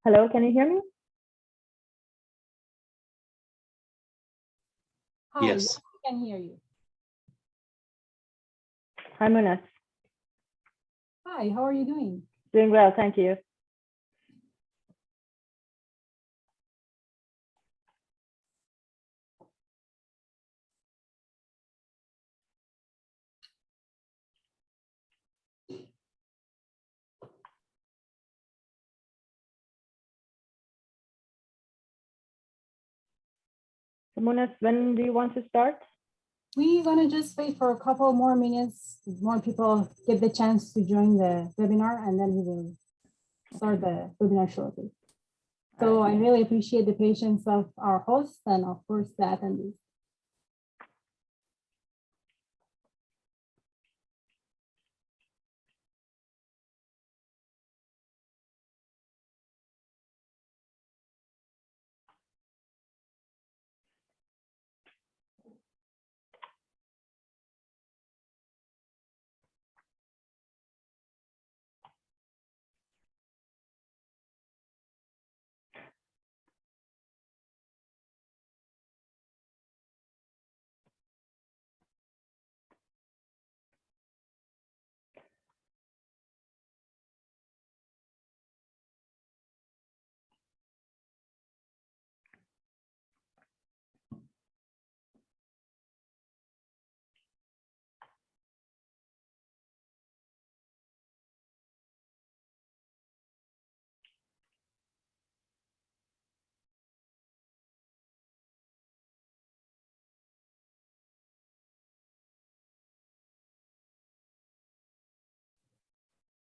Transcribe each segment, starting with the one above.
Hello, can you hear me? Hi, Yes. I can hear you. Hi, Munas. Hi, how are you doing? Doing well, thank you. So, Munas, when do you want to start? We're gonna just wait for a couple more minutes, more people get the chance to join the webinar, and then we will start the webinar shortly. So I really appreciate the patience of our hosts and of course the attendees.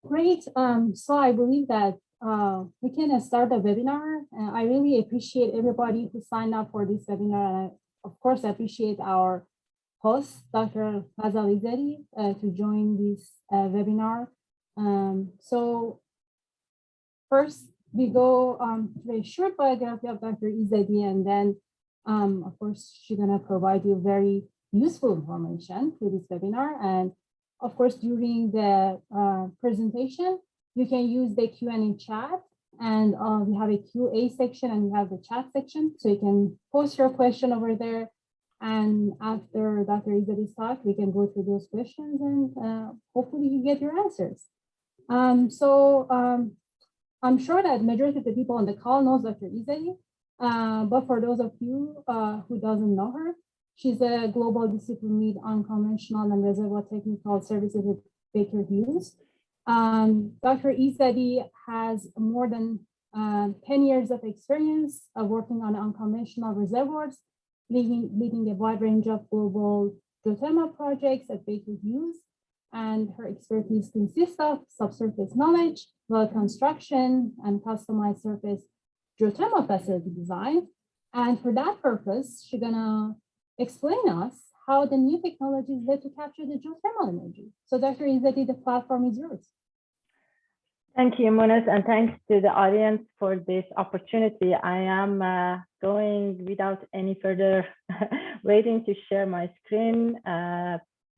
Great. So I believe that we can start the webinar. I really appreciate everybody who signed up for this webinar. And I, of course, appreciate our host, Dr. Ghazal Izadi, to join this webinar. So first, we go to a short biography of Dr. Izadi, and then, of course, she's going to provide you very useful information through this webinar. And of course, during the presentation, you can use the Q&A chat, and we have a QA section and we have the chat section. So you can post your question over there. And after Dr. Izadi's talk, we can go through those questions and hopefully you get your answers. I'm sure that majority of the people on the call knows Dr. Izadi, but for those of you who doesn't know her, she's a global discipline lead unconventional and reservoir technical services with Baker Hughes. Dr. Izadi has more than 10 years of experience working on unconventional reservoirs, leading a wide range of global geothermal projects at Baker Hughes. And her expertise consists of subsurface knowledge, well construction, and customized surface geothermal facility design. And for that purpose, she's gonna explain us how the new technologies led to capture the geothermal energy. So Dr. Izadi, the platform is yours. Thank you, Munas, and thanks to the audience for this opportunity. I am going without any further waiting to share my screen.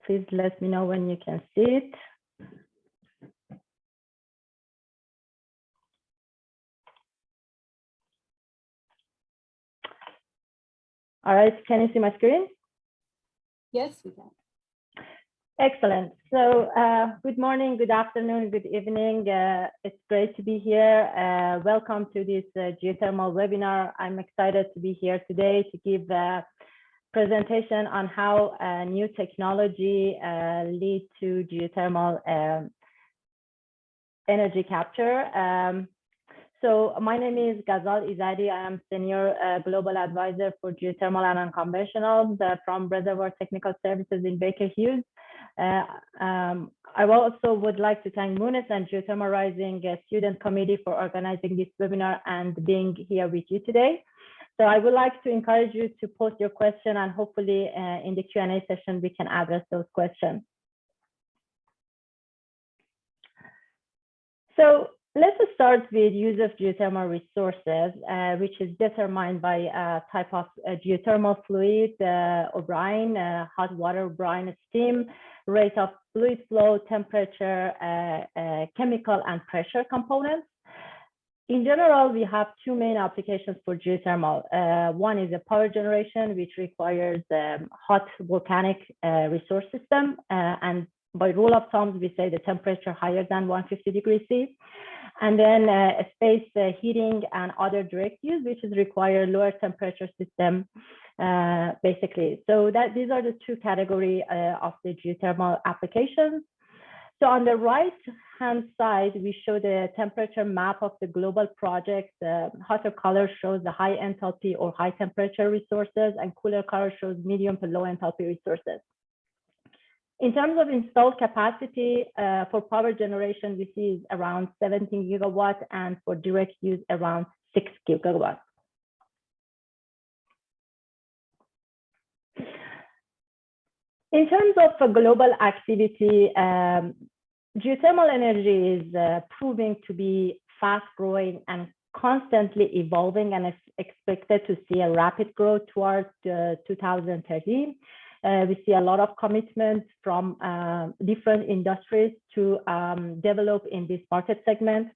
Please let me know when you can see it. All right, can you see my screen? Yes, we can. Excellent. So good morning, good afternoon, good evening. It's great to be here. Welcome to this geothermal webinar. I'm excited to be here today to give a presentation on how new technology lead to geothermal energy capture. So my name is Ghazal Izadi. I am Senior Global Advisor for Geothermal and Unconventionals from Reservoir Technical Services in Baker Hughes. I also would like to thank Munas and Geothermal Rising Student Committee for organizing this webinar and being here with you today. So I would like to encourage you to post your question, and hopefully in the Q&A session, we can address those questions. So let's start with use of geothermal resources, which is determined by a type of geothermal fluid, or brine, hot water, brine, steam, rate of fluid flow, temperature, chemical and pressure components. in general, we have two main applications for geothermal. One is a power generation, which requires hot volcanic resource system. And by rule of thumb, we say the temperature higher than 150 degrees C. And then space heating and other direct use, which is require lower temperature system, basically. So these are the two categories of the geothermal applications. So on the right-hand side, we show the temperature map of the global projects. Hotter color shows the high enthalpy or high temperature resources, and cooler color shows medium to low enthalpy resources. In terms of installed capacity for power generation, we see around 17 gigawatts, and for direct use around 6 gigawatts. In terms of global activity, geothermal energy is proving to be fast growing and constantly evolving, and is expected to see a rapid growth towards 2030. We see a lot of commitment from different industries to develop in this market segment.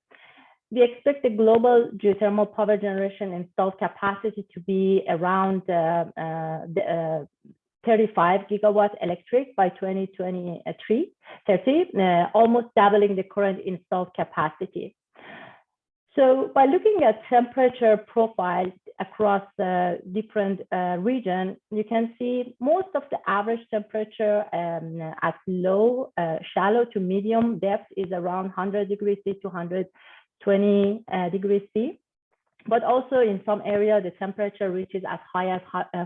We expect the global geothermal power generation installed capacity to be around 35 gigawatt electric by 2023, 30, almost doubling the current installed capacity. So by looking at temperature profiles across different regions, you can see most of the average temperature at low, shallow to medium depth is around 100 degrees C to 120 degrees C. But also in some areas, the temperature reaches as high as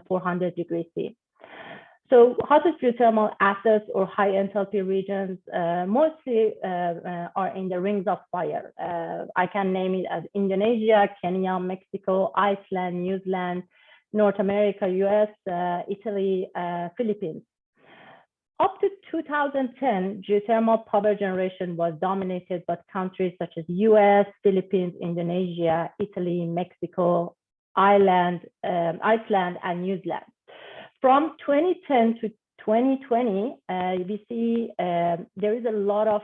400 degrees C. So hottest geothermal assets or high enthalpy regions mostly are in the rings of fire. I can name it as Indonesia, Kenya, Mexico, Iceland, New Zealand, North America, US, Italy, Philippines. Up to 2010, geothermal power generation was dominated by countries such as US, Philippines, Indonesia, Italy, Mexico, Iceland, and New Zealand. From 2010 to 2020, we see there is a lot of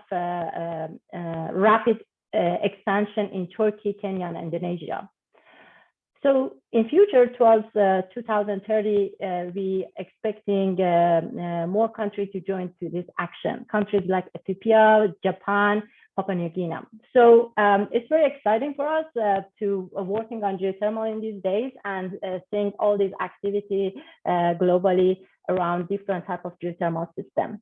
rapid expansion in Turkey, Kenya, and Indonesia. So in future, towards 2030, we expecting more countries to join to this action. Countries like Ethiopia, Japan, Papua New Guinea. So it's very exciting for us to working on geothermal in these days and seeing all these activity globally around different type of geothermal systems.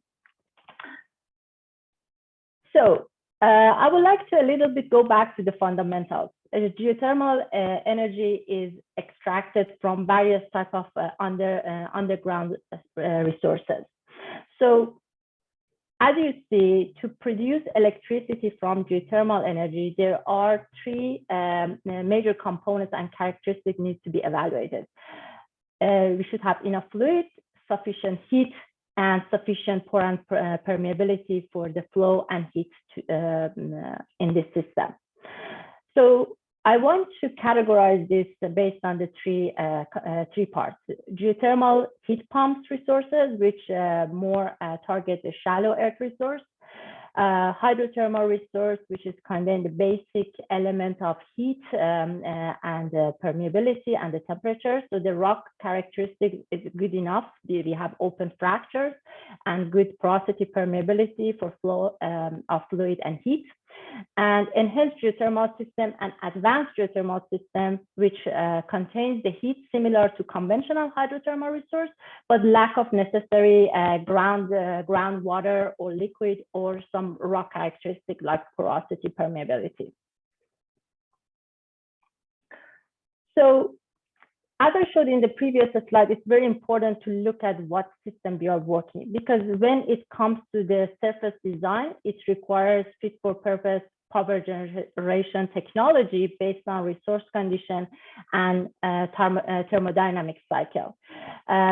So I would like to a little bit go back to the fundamentals. Geothermal energy is extracted from various type of underground resources. So as you see, to produce electricity from geothermal energy, there are three major components and characteristics need to be evaluated. We should have enough fluid, sufficient heat, and sufficient pore and permeability for the flow and heat in this system. So I want to categorize this based on the three parts. Geothermal heat pumps resources, which more target the shallow earth resource. Hydrothermal resource, which is contain the basic element of heat and permeability and the temperature. So the rock characteristic is good enough. We have open fractures and good porosity permeability for flow of fluid and heat. And enhanced geothermal system and advanced geothermal system, which contains the heat similar to conventional hydrothermal resource, but lack of necessary groundwater or liquid or some rock characteristic like porosity permeability. So as I showed in the previous slide, it's very important to look at what system we are working, because when it comes to the surface design, it requires fit for purpose power generation technology based on resource condition and thermodynamic cycle,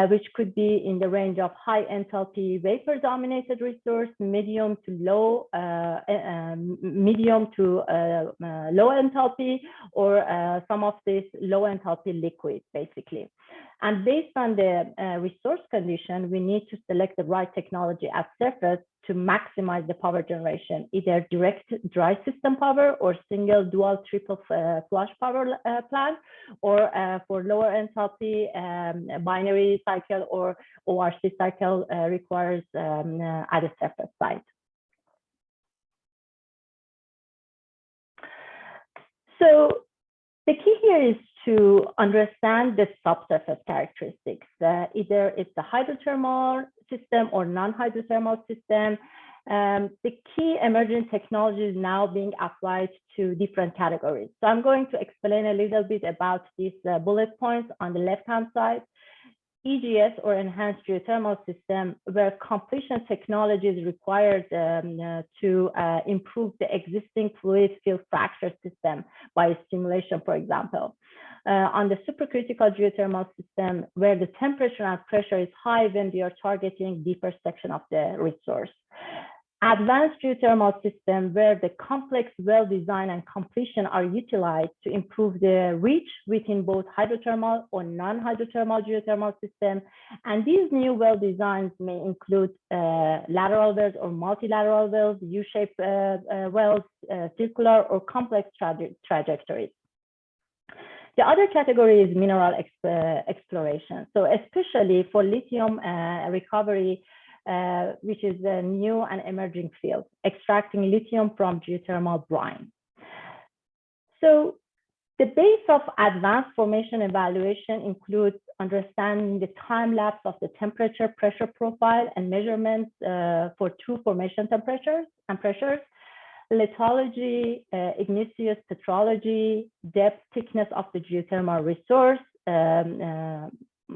which could be in the range of high enthalpy vapor dominated resource, medium to low enthalpy, or some of this low enthalpy liquid basically. And based on the resource condition, we need to select the right technology at surface to maximize the power generation, either direct dry system power or single, dual, triple flush power plant, or for lower enthalpy, binary cycle or ORC cycle requires at a surface site. So the key here is to understand the subsurface characteristics. Either it's a hydrothermal system or non-hydrothermal system. The key emerging technology is now being applied to different categories. So I'm going to explain a little bit about these bullet points on the left-hand side. EGS, or enhanced geothermal system, where completion technology is required to improve the existing fluid field fracture system by stimulation, for example. On the supercritical geothermal system, where the temperature and pressure is high when we are targeting deeper section of the resource. Advanced geothermal system, where the complex well design and completion are utilized to improve the reach within both hydrothermal or non-hydrothermal geothermal system. And these new well designs may include lateral wells or multilateral wells, U-shaped wells, circular or complex trajectories. The other category is mineral exploration. So especially for lithium recovery, which is a new and emerging field, extracting lithium from geothermal brine. So the base of advanced formation evaluation includes understanding the time lapse of the temperature, pressure profile, and measurements for true formation temperatures and pressures, lithology, igneous petrology, depth, thickness of the geothermal resource,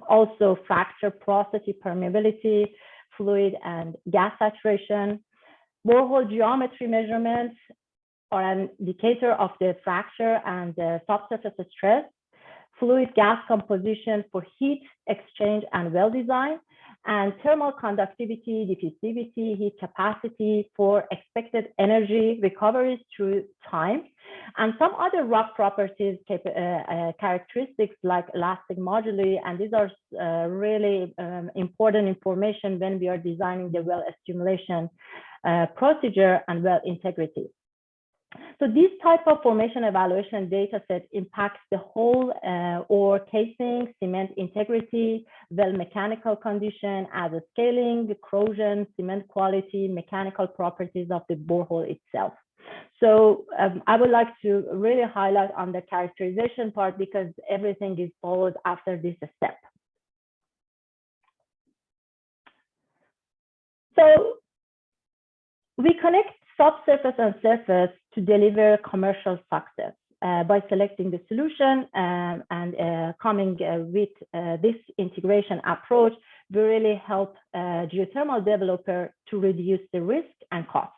also fracture porosity, permeability, fluid and gas saturation. Borehole geometry measurements are an indicator of the fracture and the subsurface stress. Fluid gas composition for heat exchange and well design, and thermal conductivity, diffusivity, heat capacity for expected energy recoveries through time, and some other rock properties, characteristics like elastic moduli, and these are really important information when we are designing the well stimulation procedure and well integrity. So this type of formation evaluation data set impacts the whole ore casing, cement integrity, well mechanical condition, as a scaling, corrosion, cement quality, mechanical properties of the borehole itself. So I would like to really highlight on the characterization part because everything is followed after this step. So we connect subsurface and surface to deliver commercial success by selecting the solution and coming with this integration approach. We really help geothermal developer to reduce the risk and cost.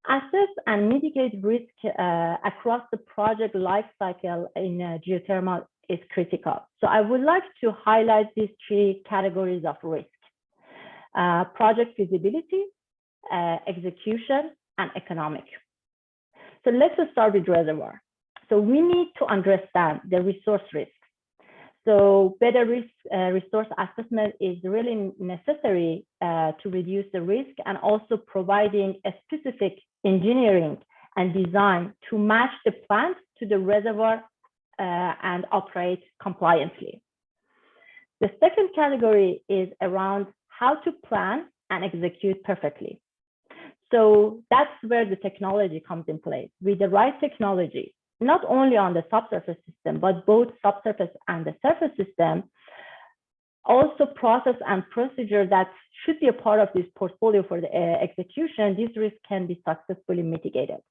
Assess and mitigate risk across the project lifecycle in geothermal is critical. So I would like to highlight these three categories of risk: project feasibility, execution, and economic. So let's start with reservoir. So we need to understand the resource risk. So better resource assessment is really necessary to reduce the risk, and also providing a specific engineering and design to match the plant to the reservoir and operate compliantly. The second category is around how to plan and execute perfectly. So that's where the technology comes in place. With the right technology, not only on the subsurface system, but both subsurface and the surface system, also process and procedure that should be a part of this portfolio for the execution, this risk can be successfully mitigated.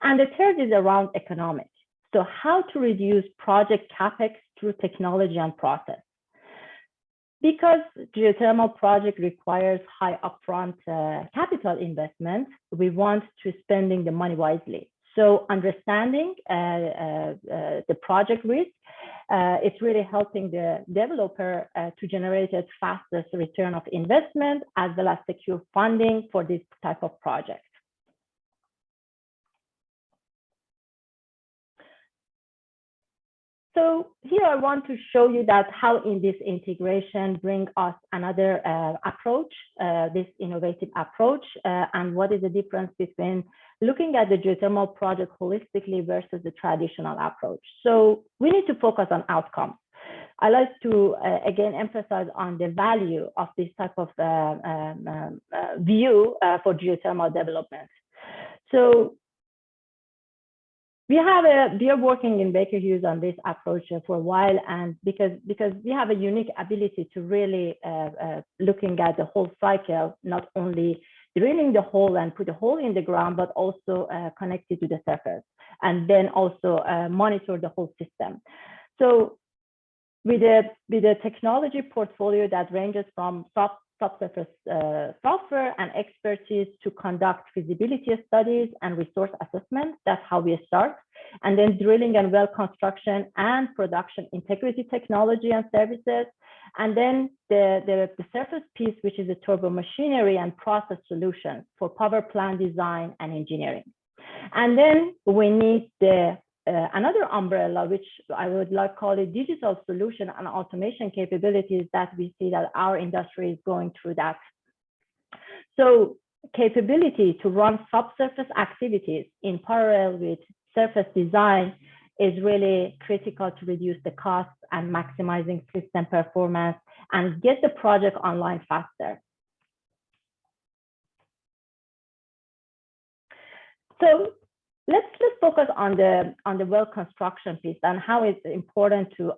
And the third is around economics. So how to reduce project CapEx through technology and process. Because geothermal project requires high upfront capital investment, we want to spending the money wisely. So understanding the project risk, it's really helping the developer to generate a fastest return of investment, as well as secure funding for this type of project. So here I want to show you that how in this integration bring us another approach, this innovative approach, and what is the difference between looking at the geothermal project holistically versus the traditional approach. So we need to focus on outcomes. I like to again emphasize on the value of this type of view for geothermal development. So we are working in Baker Hughes on this approach for a while, and because we have a unique ability to really looking at the whole cycle, not only drilling the hole and put a hole in the ground, but also connect it to the surface, and then also monitor the whole system. So with a technology portfolio that ranges from subsurface software and expertise to conduct feasibility studies and resource assessment. That's how we start. And then drilling and well construction and production integrity technology and services. And then the surface piece, which is the turbo machinery and process solutions for power plant design and engineering. And then we need the another umbrella, which I would like to call it digital solution and automation capabilities, that we see that our industry is going through that. So capability to run subsurface activities in parallel with surface design is really critical to reduce the costs and maximizing system performance and get the project online faster. So let's focus on the well construction piece and how it's important to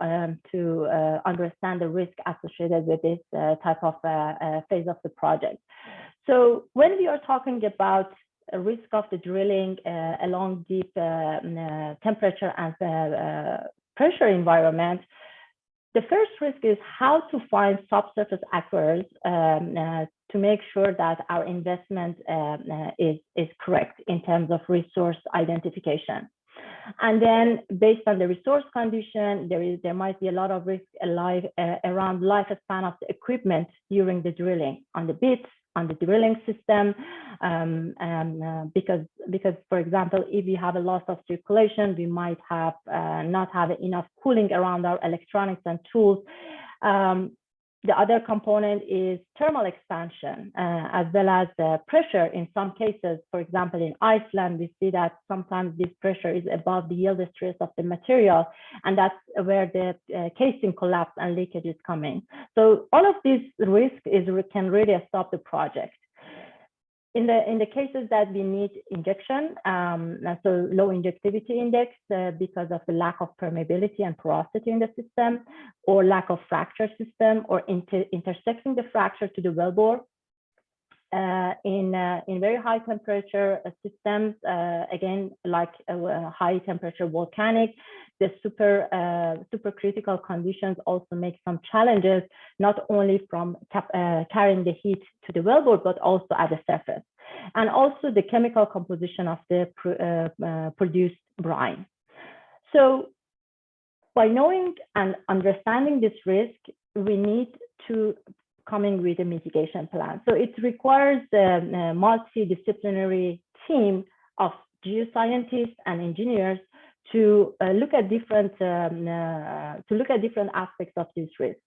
understand the risk associated with this type of phase of the project. So when we are talking about a risk of the drilling along deep temperature and pressure environment, the first risk is how to find subsurface aquifers to make sure that our investment is correct in terms of resource identification. And then based on the resource condition, there might be a lot of risk around lifespan of the equipment during the drilling on the bits, on the drilling system, because for example, if we have a loss of circulation, we might have not have enough cooling around our electronics and tools. The other component is thermal expansion, as well as the pressure in some cases. For example, in Iceland, we see that sometimes this pressure is above the yield stress of the material, and that's where the casing collapse and leakage is coming. So all of these risks can really stop the project. In the cases that we need injection, so low injectivity index because of the lack of permeability and porosity in the system, or lack of fracture system, or intersecting the fracture to the wellbore. In very high temperature systems, again, like high temperature volcanic, the supercritical conditions also make some challenges, not only from carrying the heat to the wellbore, but also at the surface. And also the chemical composition of the produced brine. So by knowing and understanding this risk, we need to coming with a mitigation plan. So it requires a multidisciplinary team of geoscientists and engineers to look at different aspects of this risk.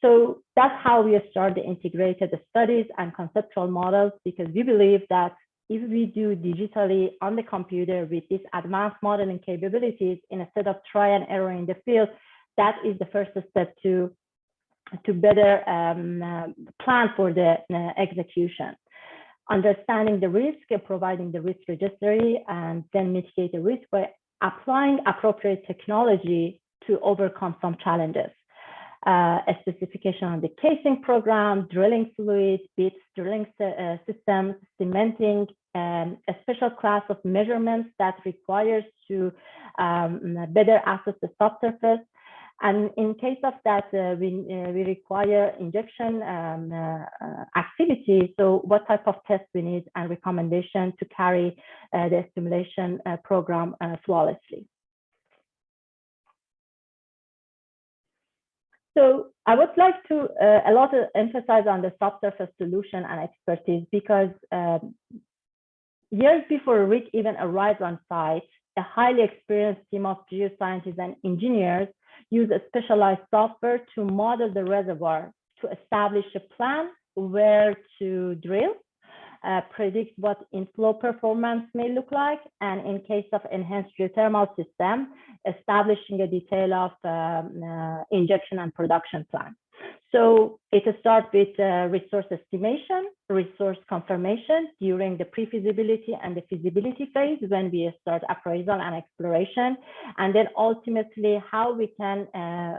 So that's how we start the integrated studies and conceptual models, because we believe that if we do digitally on the computer with these advanced modeling capabilities, instead of try and error in the field, that is the first step to better plan for the execution. Understanding the risk, providing the risk registry, and then mitigate the risk by applying appropriate technology to overcome some challenges. A specification on the casing program, drilling fluids, bits, drilling systems, cementing, a special class of measurements that requires to better assess the subsurface. And in case of that, we require injection activity. So what type of tests we need and recommendation to carry the simulation program flawlessly. So I would like to a lot of emphasize on the subsurface solution and expertise, because years before a rig even arrives on site, a highly experienced team of geoscientists and engineers use a specialized software to model the reservoir, to establish a plan where to drill, predict what inflow performance may look like, and in case of enhanced geothermal system, establishing a detail of injection and production plan. So it starts with resource estimation, resource confirmation during the pre-feasibility and the feasibility phase when we start appraisal and exploration, and then ultimately how we can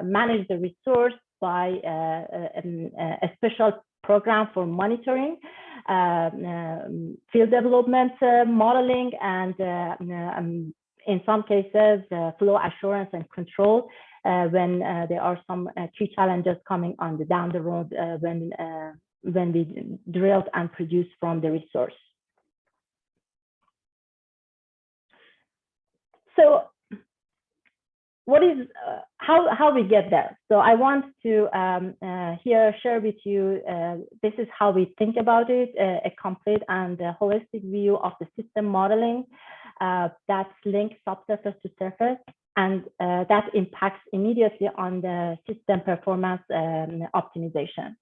manage the resource by a special program for monitoring, field development modeling, and in some cases flow assurance and control when there are some key challenges coming on down the road when we drilled and produced from the resource. So what is how we get there? So I want to here share with you this is how we think about it, a complete and holistic view of the system modeling that's linked subsurface to surface, and that impacts immediately on the system performance optimization.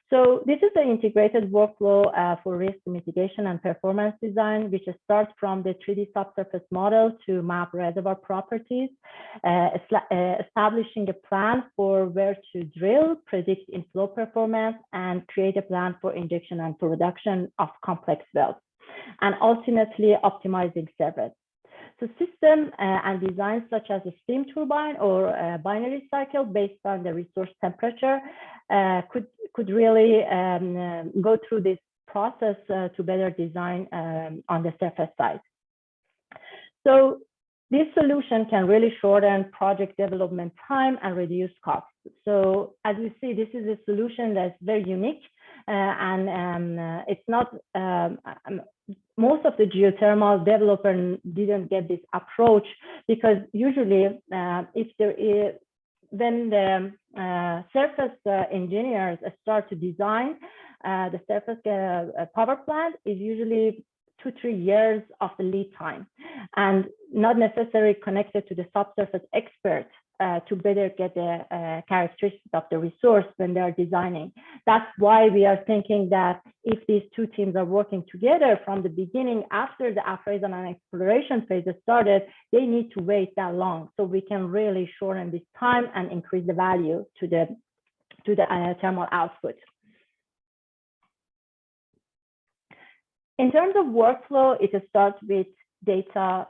So this is the integrated workflow for risk mitigation and performance design, which starts from the 3D subsurface model to map reservoir properties, establishing a plan for where to drill, predict inflow performance, and create a plan for injection and production of complex wells, and ultimately optimizing service. So system and designs such as a steam turbine or a binary cycle based on the resource temperature could really go through this process to better design on the surface side. So this solution can really shorten project development time and reduce costs. So as you see, this is a solution that's very unique, and it's not most of the geothermal developers didn't get this approach, because usually if there is, when the surface engineers start to design the surface power plant, is usually 2-3 years of the lead time, and not necessarily connected to the subsurface expert to better get the characteristics of the resource when they are designing. That's why we are thinking that if these two teams are working together from the beginning, after the appraisal and exploration phase started, they need to wait that long. So we can really shorten this time and increase the value to the thermal output. In terms of workflow, it starts with data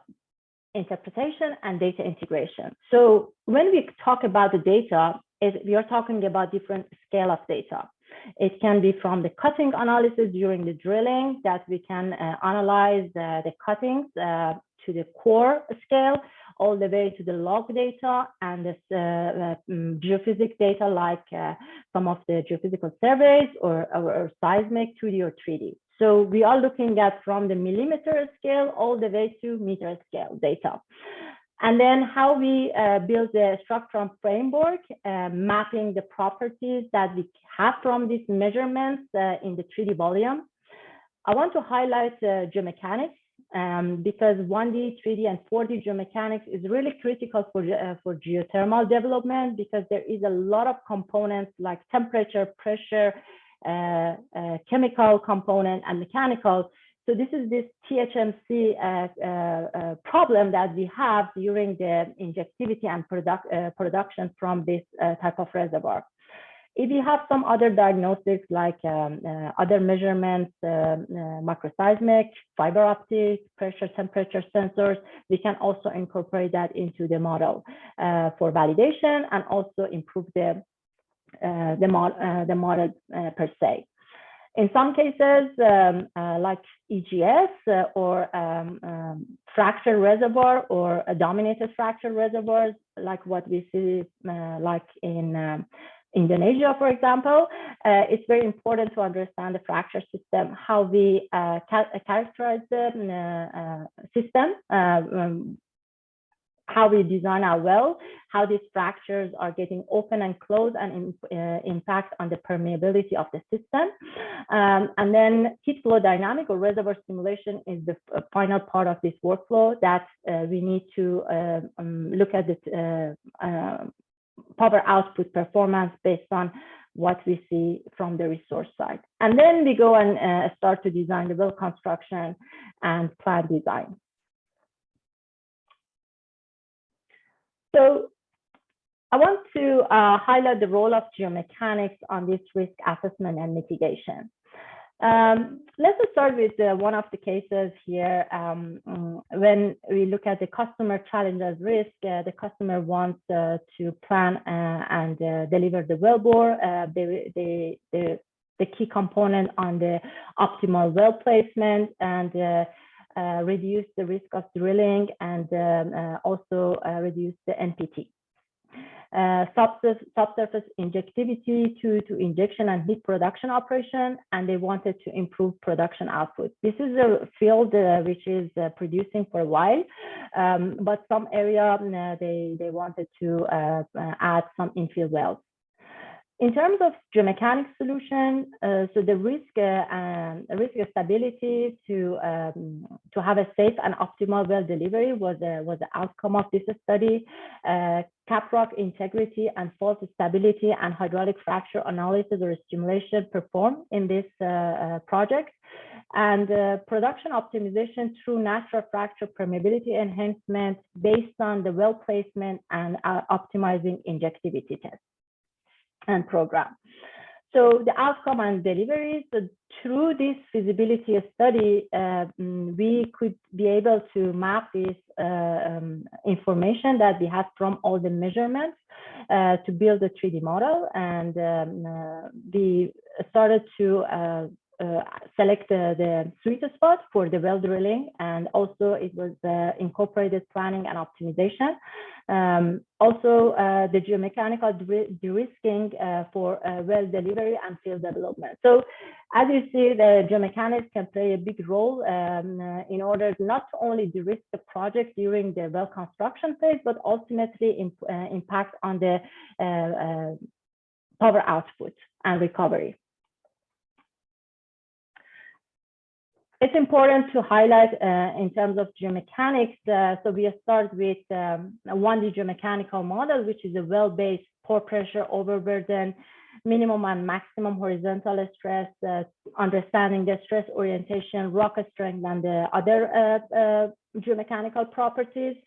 interpretation and data integration. So when we talk about the data, we are talking about different scale of data. It can be from the cutting analysis during the drilling, that we can analyze the cuttings to the core scale, all the way to the log data and this geophysics data, like some of the geophysical surveys or seismic 2D or 3D. So we are looking at from the millimeter scale all the way to meter scale data. And then how we build the structural framework, mapping the properties that we have from these measurements in the 3D volume. I want to highlight geomechanics because 1D, 3D, and 4D geomechanics is really critical for geothermal development, because there is a lot of components like temperature, pressure, chemical component, and mechanical. So this is this THMC problem that we have during the injectivity and production from this type of reservoir. If you have some other diagnostics like other measurements, microseismic, fiber optic, pressure, temperature sensors, we can also incorporate that into the model for validation and also improve the model per se. In some cases, like EGS or fracture reservoir or a dominated fracture reservoirs, like what we see like in Indonesia, for example, it's very important to understand the fracture system, how we characterize the system, how we design our well, how these fractures are getting open and closed and impact on the permeability of the system. And then heat flow dynamic or reservoir simulation is the final part of this workflow that we need to look at the power output performance based on what we see from the resource side. And then we go and start to design the well construction and plant design. So I want to highlight the role of geomechanics on this risk assessment and mitigation. Let's start with one of the cases here. When we look at the customer challenges risk, the customer wants to plan and deliver the wellbore. The key component on the optimal well placement and reduce the risk of drilling and also reduce the NPT. Subsurface injectivity to injection and heat production operation, and they wanted to improve production output. This is a field which is producing for a while, but some area they wanted to add some infill wells. In terms of geomechanics solution, so the risk stability to have a safe and optimal well delivery was the outcome of this study. Caprock integrity and fault stability and hydraulic fracture analysis or stimulation performed in this project, and production optimization through natural fracture permeability enhancement based on the well placement and optimizing injectivity test and program. So the outcome and delivery, so through this feasibility study, we could be able to map this information that we have from all the measurements to build a 3D model, and we started to select the sweet spot for the well drilling, and also it was incorporated planning and optimization. Also the geomechanical de-risking for well delivery and field development. So as you see, the geomechanics can play a big role in order not to only de-risk the project during the well construction phase, but ultimately impact on the power output and recovery. It's important to highlight in terms of geomechanics. So we start with a 1D geomechanical model, which is a well-based pore pressure, overburden, minimum and maximum horizontal stress, understanding the stress orientation, rock strength, and the other geomechanical properties.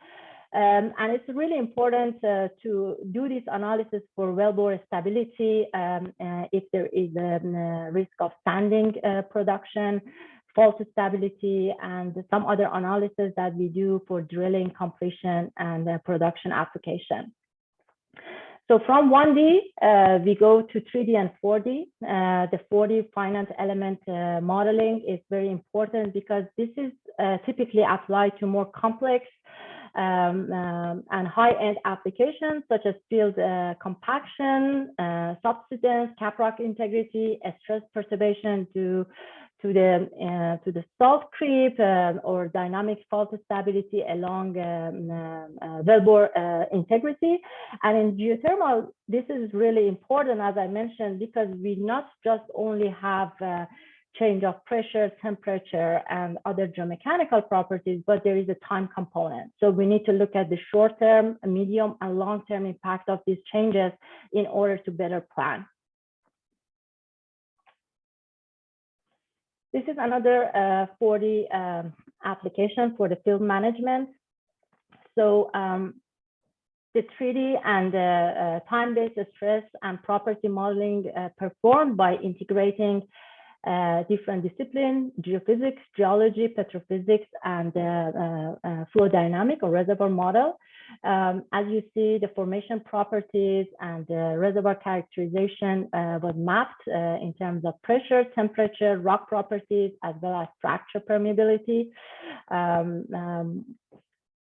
And it's really important to do this analysis for wellbore stability if there is a risk of sanding production, fault stability, and some other analysis that we do for drilling, completion, and production application. So from 1D, we go to 3D and 4D. The 4D finite element modeling is very important because this is typically applied to more complex and high-end applications such as field compaction, subsidence, caprock integrity, stress perturbation to the salt creep or dynamic fault stability along wellbore integrity. And in geothermal, this is really important, as I mentioned, because we not just only have change of pressure, temperature, and other geomechanical properties, but there is a time component. So we need to look at the short-term, medium, and long-term impact of these changes in order to better plan. This is another 4D application for the field management. So the 3D and time-based stress and property modeling performed by integrating different disciplines: geophysics, geology, petrophysics, and flow dynamic or reservoir model. As you see, the formation properties and the reservoir characterization was mapped in terms of pressure, temperature, rock properties, as well as fracture permeability.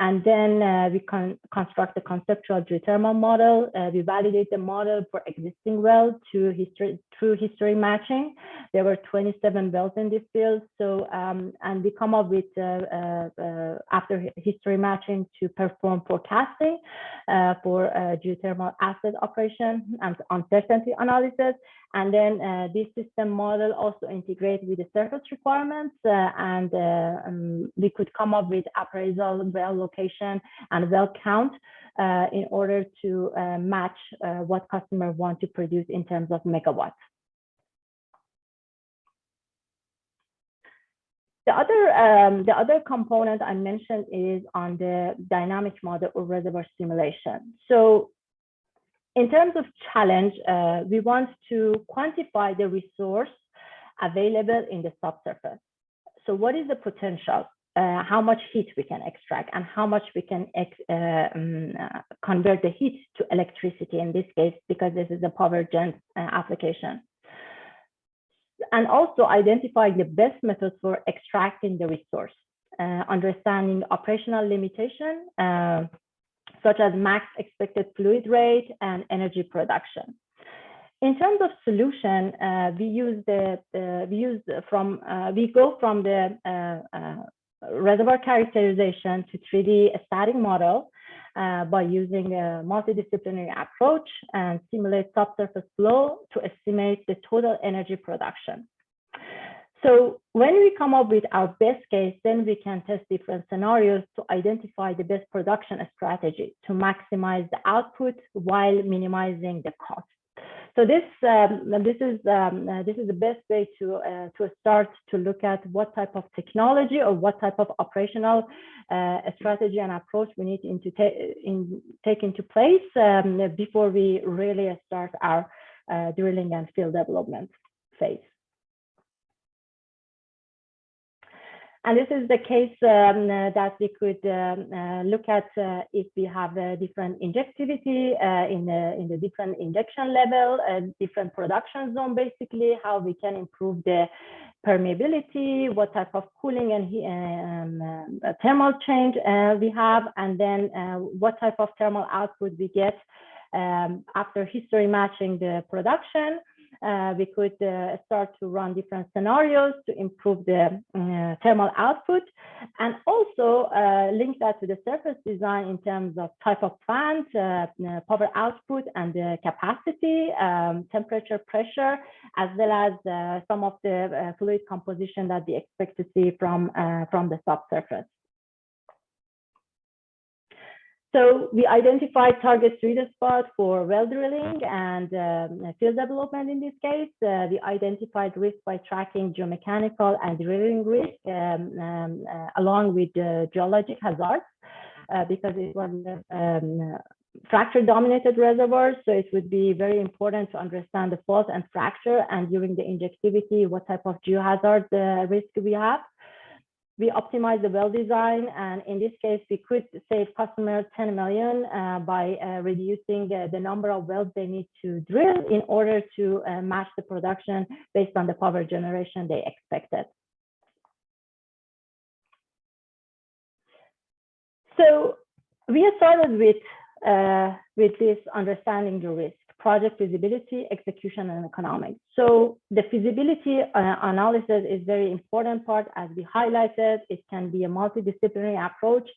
And then we construct a conceptual geothermal model. We validate the model for existing wells through history matching. There were 27 wells in this field. So, and we come up with, after history matching, to perform forecasting for geothermal asset operation and uncertainty analysis. And then this system model also integrates with the surface requirements, and we could come up with appraisal, well location, and well count in order to match what customer want to produce in terms of megawatts. The other component I mentioned is on the dynamic model or reservoir simulation. So in terms of challenge, we want to quantify the resource available in the subsurface. So what is the potential? How much heat we can extract and how much we can convert the heat to electricity in this case, because this is a power gen application. And also identifying the best methods for extracting the resource, understanding operational limitation, such as max expected fluid rate and energy production. In terms of solution, we go from the reservoir characterization to 3D static model by using a multidisciplinary approach and simulate subsurface flow to estimate the total energy production. So when we come up with our best case, then we can test different scenarios to identify the best production strategy to maximize the output while minimizing the cost. So this is the best way to start to look at what type of technology or what type of operational strategy and approach we need to take into place before we really start our drilling and field development phase. And this is the case that we could look at if we have a different injectivity in the different injection level, different production zone, basically, how we can improve the permeability, what type of cooling and thermal change we have, and then what type of thermal output we get after history matching the production. We could start to run different scenarios to improve the thermal output, and also link that to the surface design in terms of type of plant, power output, and the capacity, temperature, pressure, as well as some of the fluid composition that we expect to see from the subsurface. So we identified target sweet spot for well drilling and field development in this case. We identified risk by tracking geomechanical and drilling risk along with the geologic hazards because it was fracture dominated reservoirs. So it would be very important to understand the fault and fracture, and during the injectivity, what type of geohazard risk we have. We optimize the well design, and in this case, we could save customers 10 million by reducing the number of wells they need to drill in order to match the production based on the power generation they expected. So we started with this understanding the risk, project feasibility, execution, and economics. So the feasibility analysis is very important part, as we highlighted. It can be a multidisciplinary approach,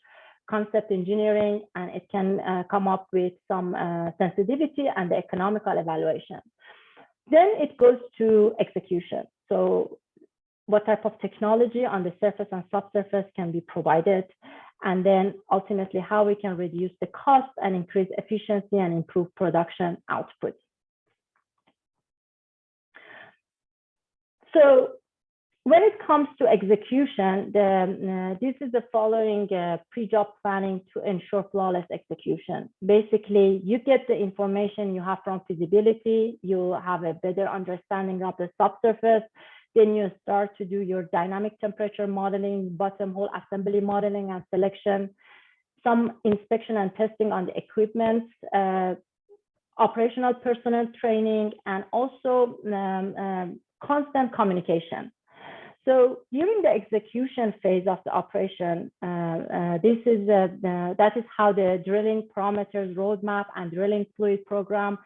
concept engineering, and it can come up with some sensitivity and the economical evaluation. Then it goes to execution. So what type of technology on the surface and subsurface can be provided, and then ultimately how we can reduce the cost and increase efficiency and improve production output. So when it comes to execution, this is the following pre-job planning to ensure flawless execution. Basically, you get the information you have from feasibility, you have a better understanding of the subsurface, then you start to do your dynamic temperature modeling, bottom hole assembly modeling and selection, some inspection and testing on the equipment, operational personnel training, and also constant communication. So during the execution phase of the operation, that is how the drilling parameters roadmap and drilling fluid program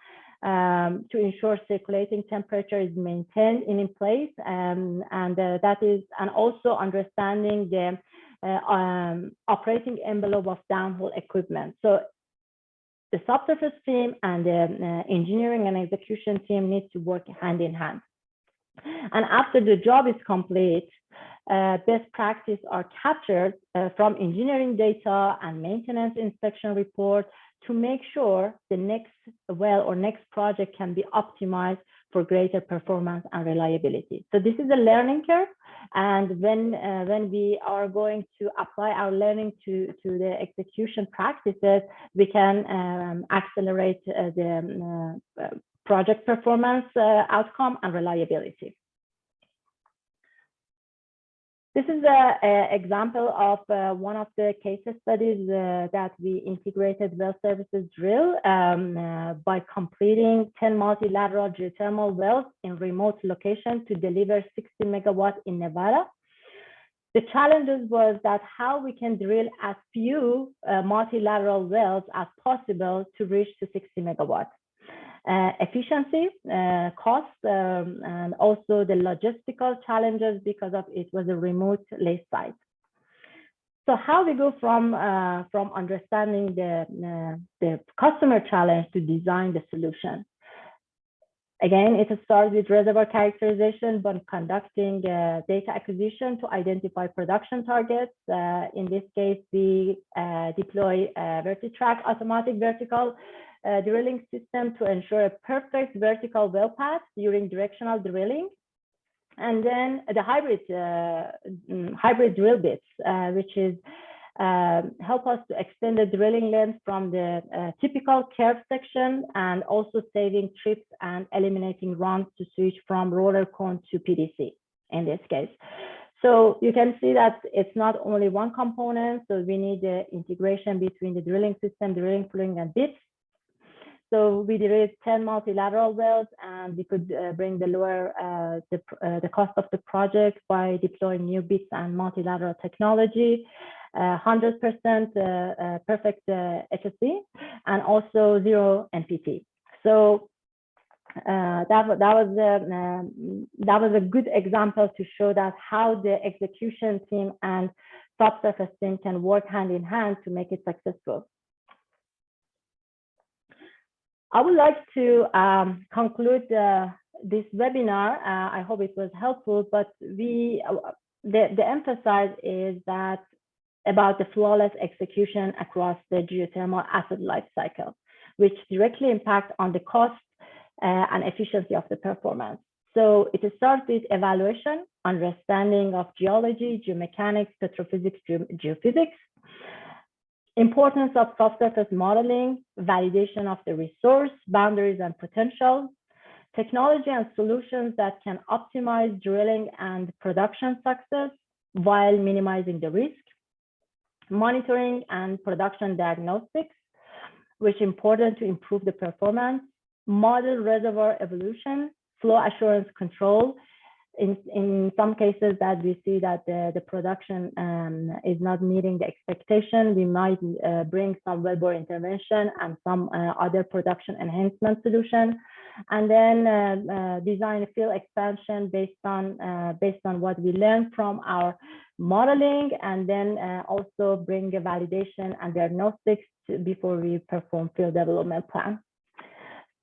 to ensure circulating temperature is maintained in place, and also understanding the operating envelope of downhole equipment. So the subsurface team and the engineering and execution team need to work hand in hand. And after the job is complete, best practice are captured from engineering data and maintenance inspection report to make sure the next well or next project can be optimized for greater performance and reliability. So this is a learning curve, and when we are going to apply our learning to the execution practices, we can accelerate the project performance outcome and reliability. This is an example of one of the case studies that we integrated well services drill by completing 10 multilateral geothermal wells in remote location to deliver 60 megawatts in Nevada. The challenges was that how we can drill as few multilateral wells as possible to reach to 60 megawatts. Efficiency, cost, and also the logistical challenges because of it was a remote lake site. So how we go from understanding the customer challenge to design the solution. Again, it starts with reservoir characterization, but conducting data acquisition to identify production targets. In this case, we deploy a VertiTrack automatic vertical drilling system to ensure a perfect vertical well path during directional drilling. And then the hybrid drill bits, which is help us to extend the drilling length from the typical curve section, and also saving trips and eliminating runs to switch from roller cone to PDC in this case. So you can see that it's not only one component, so we need the integration between the drilling system, drilling fluid, and bits. So we drilled 10 multilateral wells, and we could bring the lower the cost of the project by deploying new bits and multilateral technology, 100% perfect HSE, and also zero NPT. So that was a good example to show that how the execution team and subsurface team can work hand in hand to make it successful. I would like to conclude this webinar. I hope it was helpful, but the emphasis is that about the flawless execution across the geothermal asset life cycle, which directly impact on the cost and efficiency of the performance. So it starts with evaluation, understanding of geology, geomechanics, petrophysics, geophysics, importance of subsurface modeling, validation of the resource, boundaries and potential, technology and solutions that can optimize drilling and production success while minimizing the risk, monitoring and production diagnostics, which is important to improve the performance, model reservoir evolution, flow assurance control. In some cases that we see that the production is not meeting the expectation, we might bring some wellbore intervention and some other production enhancement solution, and then design a field expansion based on what we learned from our modeling, and then also bring a validation and diagnostics before we perform field development plan.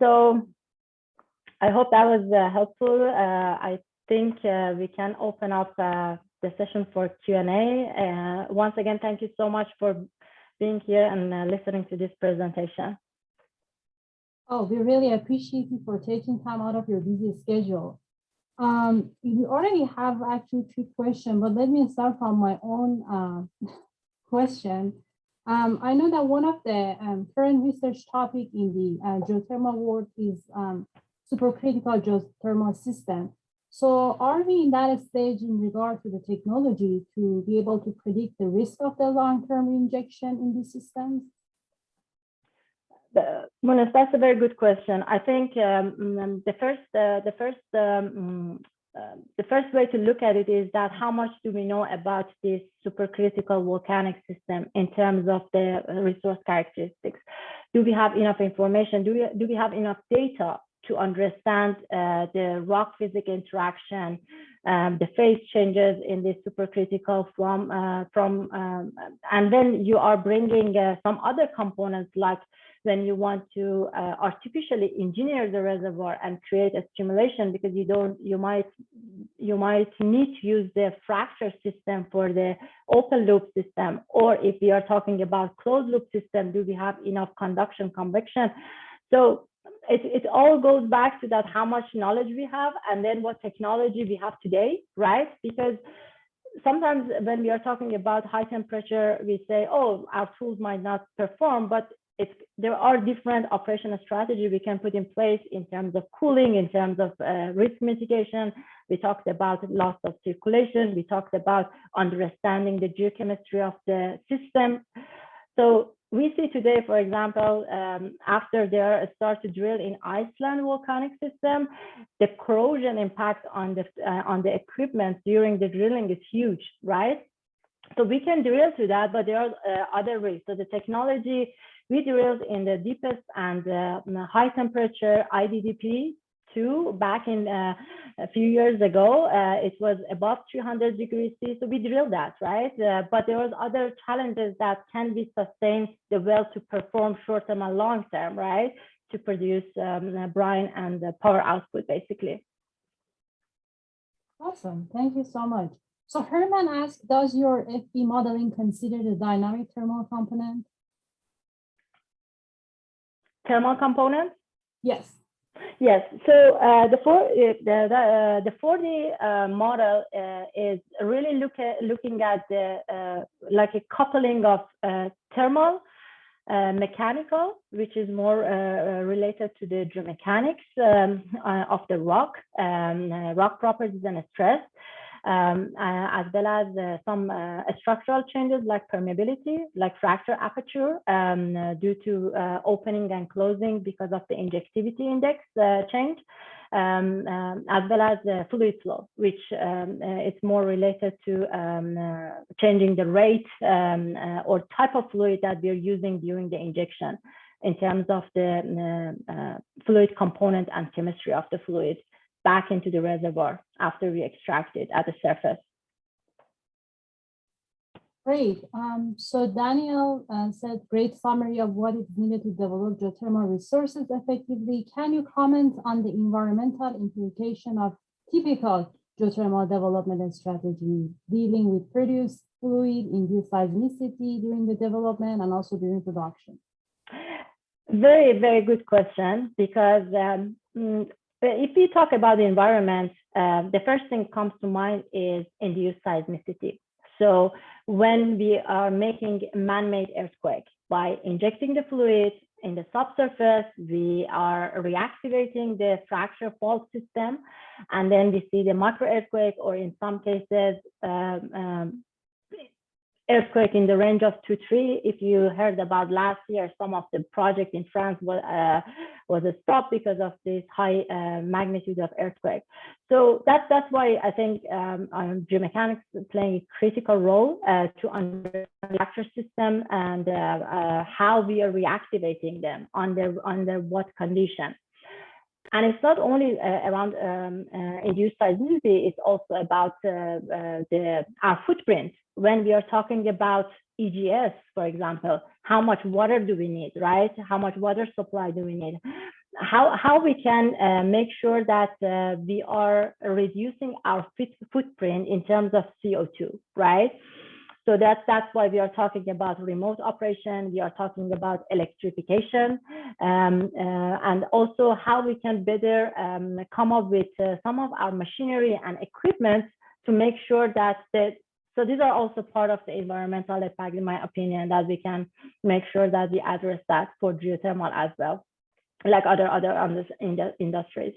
So I hope that was helpful. I think we can open up the session for Q&A. Once again, thank you so much for being here and listening to this presentation. Oh, we really appreciate you for taking time out of your busy schedule. We already have actually 3 questions, but let me start from my own question. I know that one of the current research topic in the geothermal world is supercritical geothermal system. So are we in that stage in regard to the technology to be able to predict the risk of the long-term injection in these systems? Munas, that's a very good question. I think the first way to look at it is that how much do we know about this supercritical volcanic system in terms of the resource characteristics? Do we have enough information? Do we have enough data to understand the rock physics interaction, the phase changes in this supercritical and then you are bringing some other components, like when you want to artificially engineer the reservoir and create a stimulation, because you you might need to use the fracture system for the open loop system, or if we are talking about closed loop system, do we have enough conduction, convection? So it all goes back to that, how much knowledge we have, and then what technology we have today, right? Because sometimes when we are talking about high temperature, we say, oh, our tools might not perform, but there are different operational strategies we can put in place in terms of cooling, in terms of risk mitigation. We talked about loss of circulation. We talked about understanding the geochemistry of the system. So we see today, for example, after they start to drill in Iceland volcanic system, the corrosion impact on the equipment during the drilling is huge, right? So we can drill to that, but there are other ways. So the technology, we drilled in the deepest and high temperature IDDP2 back in a few years ago. It was above 300 degrees C, so we drilled that, right? But there was other challenges that can be sustained the well to perform short term and long term, right? To produce brine and power output, basically. Awesome, thank you so much. So Herman asked, does your FB modeling consider the dynamic thermal component? Thermal component? Yes. Yes. So the 4D model is really looking at the like a coupling of thermal, mechanical, which is more related to the geomechanics of the rock, rock properties and stress, as well as some structural changes like permeability, like fracture aperture due to opening and closing because of the injectivity index change, as well as fluid flow, which is more related to changing the rate or type of fluid that we're using during the injection in terms of the fluid component and chemistry of the fluid back into the reservoir after we extract it at the surface. Great. So Daniel said, great summary of what is needed to develop geothermal resources effectively. Can you comment on the environmental implication of typical geothermal development and strategy dealing with produced fluid, induced seismicity during the development and also during production? Very, very good question, because if we talk about the environment, the first thing comes to mind is induced seismicity. So when we are making man-made earthquake, by injecting the fluid in the subsurface, we are reactivating the fracture fault system, and then we see the micro earthquake, or in some cases, earthquake in the range of 2-3. If you heard about last year, some of the project in France was stopped because of this high magnitude of earthquake. So that's why I think geomechanics is playing a critical role to understand the fracture system and how we are reactivating them under what condition. And it's not only around induced seismicity, it's also about our footprint. When we are talking about EGS, for example, how much water do we need, right? How much water supply do we need? How we can make sure that we are reducing our footprint in terms of CO2, right? So that's why we are talking about remote operation. We are talking about electrification, and also how we can better come up with some of our machinery and equipment to make sure that so these are also part of the environmental impact, in my opinion, that we can make sure that we address that for geothermal as well, like other industries.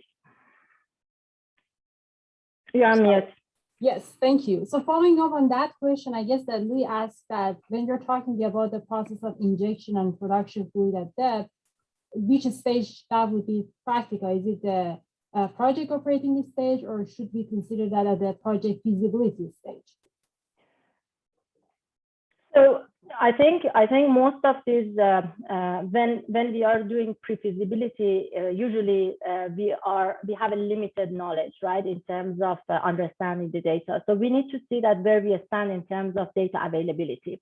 You're on mute. Yes, thank you. So following up on that question, I guess that Louis asked that when you're talking about the process of injection and production fluid at depth, which stage that would be practical? Is it the project operating stage, or should we consider that at the project feasibility stage? So I think most of these, when we are doing pre-feasibility, usually we have a limited knowledge, right, in terms of understanding the data. So we need to see that where we stand in terms of data availability.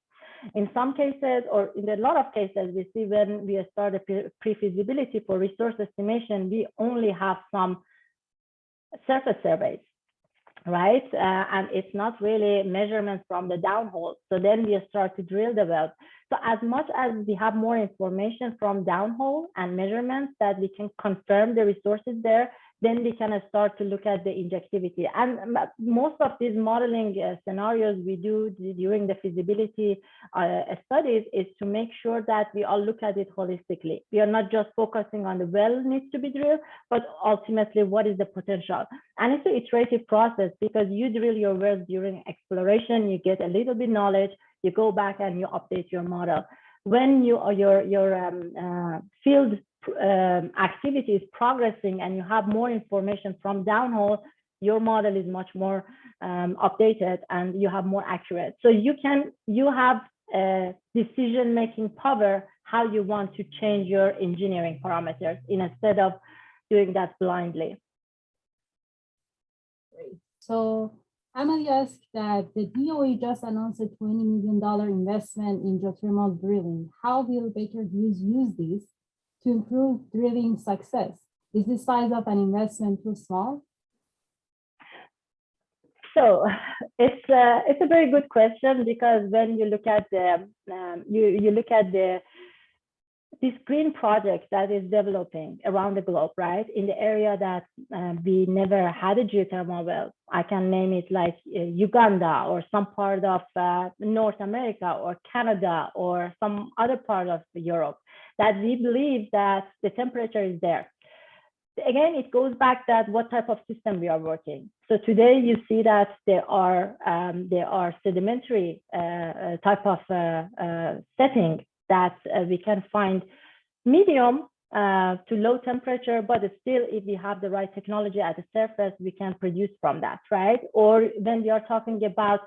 In some cases, or in a lot of cases, we see when we start a pre-feasibility for resource estimation, we only have some surface surveys. right? And it's not really measurements from the downhole. So then we start to drill the wells. So as much as we have more information from downhole and measurements that we can confirm the resources there, then we can start to look at the injectivity. And most of these modeling scenarios we do during the feasibility studies is to make sure that we all look at it holistically. We are not just focusing on the well needs to be drilled, but ultimately what is the potential. And it's an iterative process because you drill your wells during exploration, you get a little bit knowledge, you go back and you update your model. When your field activity is progressing and you have more information from downhole, your model is much more updated and you have more accurate. So you have decision-making power how you want to change your engineering parameters instead of doing that blindly. Great. So Emily asked that the DOE just announced a $20 million investment in geothermal drilling. How will Baker Hughes use this to improve drilling success? Is the size of an investment too small? So it's a very good question, because when you look at the you look at this green project that is developing around the globe, right? In the area that we never had a geothermal well. I can name it like Uganda or some part of North America or Canada or some other part of Europe, that we believe that the temperature is there. Again, it goes back that what type of system we are working. So today you see that there are sedimentary type of setting that we can find medium to low temperature, but still, if we have the right technology at the surface, we can produce from that, right? Or when we are talking about,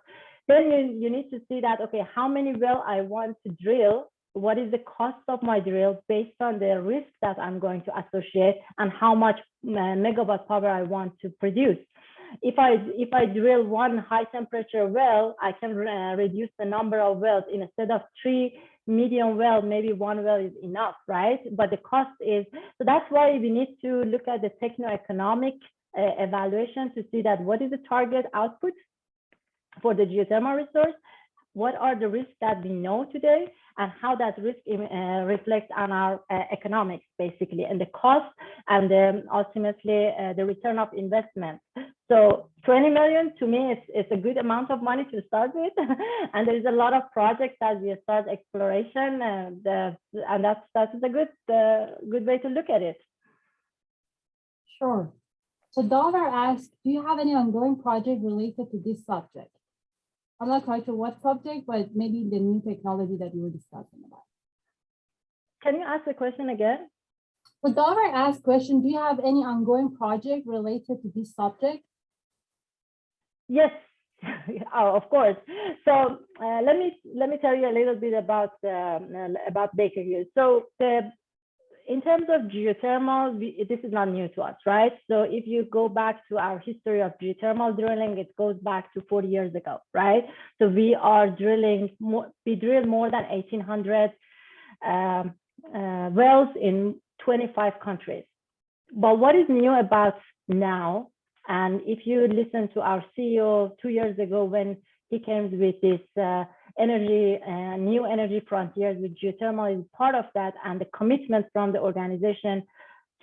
then you need to see that, okay, how many wells I want to drill, what is the cost of my drill based on the risk that I'm going to associate, and how much megawatt power I want to produce. If I drill one high temperature well, I can reduce the number of wells. Instead of 3 medium wells, maybe 1 well is enough, right? But the cost is, so that's why we need to look at the techno-economic evaluation to see that what is the target output for the geothermal resource, what are the risks that we know today, and how that risk reflects on our economics, basically, and the cost, and then ultimately the return of investment. So 20 million to me is a good amount of money to start with, and there's a lot of projects as we start exploration, and that's a good way to look at it. Sure. So Dollar asked, do you have any ongoing project related to this subject? I'm not quite sure what subject, but maybe the new technology that you were discussing about. Can you ask the question again? So Dollar asked question, do you have any ongoing project related to this subject? Yes, oh, of course. So let me tell you a little bit about Baker Hughes. So in terms of geothermal, this is not new to us, right? So if you go back to our history of geothermal drilling, it goes back to 40 years ago, right? So we are drilling we drilled more than 1,800 wells in 25 countries. But what is new about now? And if you listen to our CEO 2 years ago when he came with this new energy frontiers with geothermal is part of that, and the commitment from the organization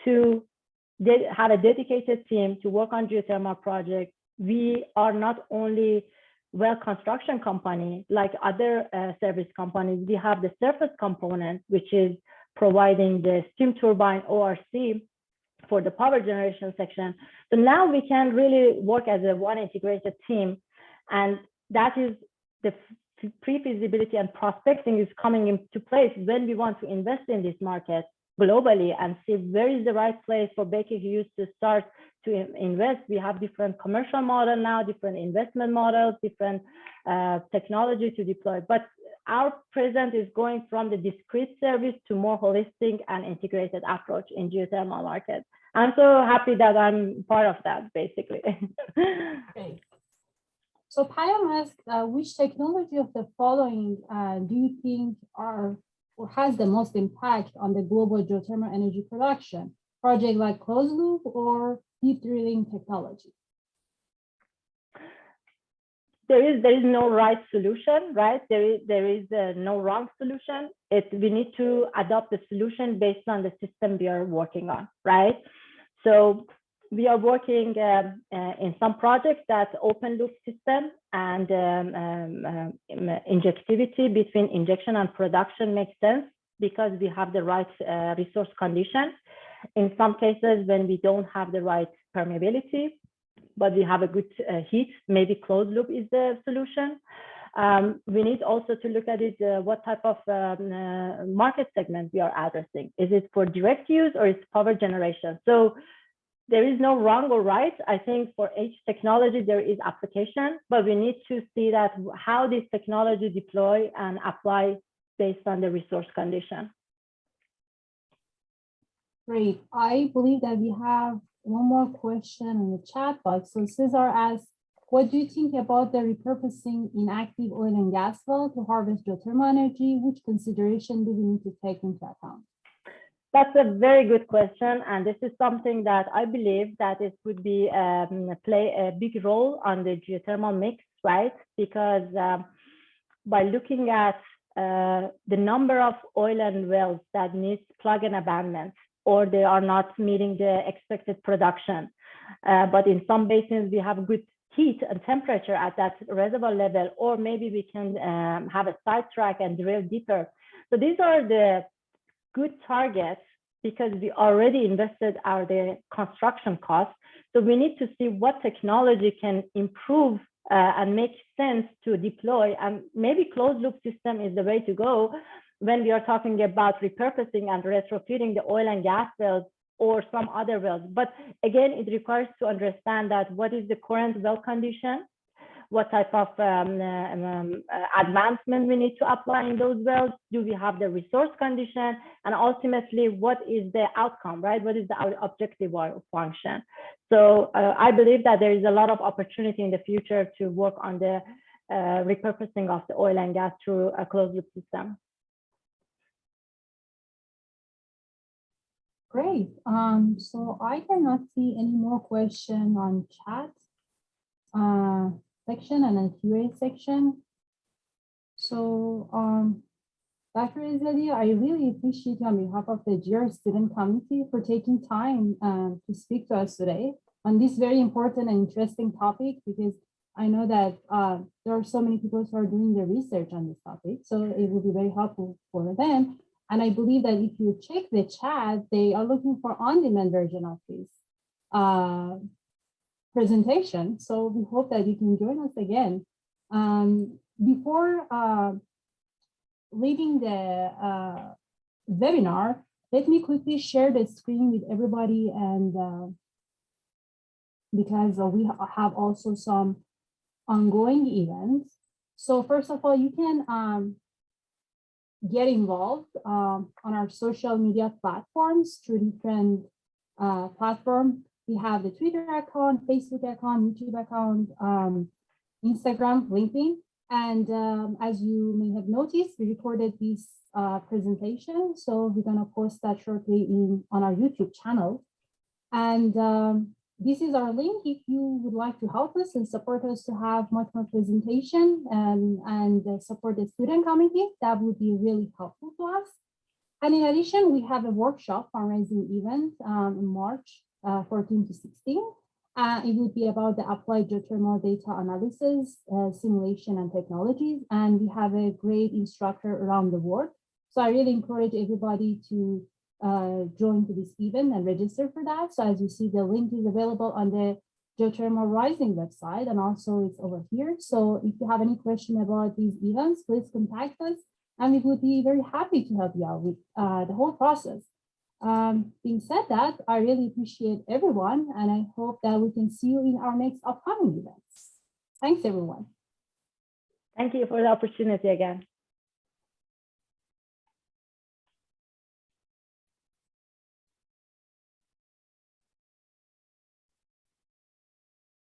to have a dedicated team to work on geothermal projects. We are not only well construction company like other service companies. We have the surface component, which is providing the steam turbine ORC for the power generation section. So now we can really work as a one integrated team, and that is the pre-feasibility and prospecting is coming into place when we want to invest in this market globally and see where is the right place for Baker Hughes to start to invest. We have different commercial models now, different investment models, different technology to deploy. But our present is going from the discrete service to more holistic and integrated approach in geothermal market. I'm so happy that I'm part of that, basically. Okay. So Payam asked, which technology of the following do you think are or has the most impact on the global geothermal energy production? Project like closed loop or deep drilling technology? there is no right solution, right? There is no wrong solution. We need to adopt the solution based on the system we are working on, right? So we are working in some projects that open loop system and injectivity between injection and production makes sense because we have the right resource conditions. In some cases, when we don't have the right permeability, but we have a good heat, maybe closed loop is the solution. We need also to look at it, what type of market segment we are addressing. Is it for direct use or is power generation? So there is no wrong or right. I think for each technology, there is application, but we need to see that how this technology deploy and apply based on the resource condition. Great. I believe that we have one more question in the chat box. So Cesar asks, what do you think about the repurposing inactive oil and gas well to harvest geothermal energy? Which consideration do we need to take into account? That's a very good question, and this is something that I believe that it would be play a big role on the geothermal mix, right? Because by looking at the number of oil and wells that needs plug and abandonment, or they are not meeting the expected production, but in some basins we have good heat and temperature at that reservoir level, or maybe we can have a sidetrack and drill deeper. So these are the good targets because we already invested the construction costs. So we need to see what technology can improve and make sense to deploy. And maybe closed loop system is the way to go when we are talking about repurposing and retrofitting the oil and gas wells or some other wells. But again, it requires to understand that what is the current well condition, what type of advancement we need to apply in those wells, do we have the resource condition, and ultimately what is the outcome, right? What is the objective function? So I believe that there is a lot of opportunity in the future to work on the repurposing of the oil and gas through a closed loop system. Great. So I cannot see any more questions on chat section and a QA section. So Dr. Izadi, I really appreciate you on behalf of the GR Student Committee for taking time to speak to us today on this very important and interesting topic, because I know that there are so many people who are doing their research on this topic, so it will be very helpful for them. And I believe that if you check the chat, they are looking for on-demand version of this presentation. So we hope that you can join us again. Before leaving the webinar, let me quickly share the screen with everybody, and because we have also some ongoing events. So first of all, you can get involved on our social media platforms through different platforms. We have the Twitter account, Facebook account, YouTube account, Instagram, LinkedIn. And as you may have noticed, we recorded this presentation. So we're gonna post that shortly on our YouTube channel. And this is our link if you would like to help us and support us to have much more presentation and support the student committee. That would be really helpful to us. And in addition, we have a workshop fundraising event in March 14 to 16. It would be about the applied geothermal data analysis, simulation and technologies. And we have a great instructor around the world. So I really encourage everybody to join to this event and register for that. So as you see, the link is available on the Geothermal Rising website, and also it's over here. So if you have any question about these events, please contact us, and we would be very happy to help you out with the whole process. Being said that, I really appreciate everyone, and I hope that we can see you in our next upcoming events. Thanks, everyone. Thank you for the opportunity again.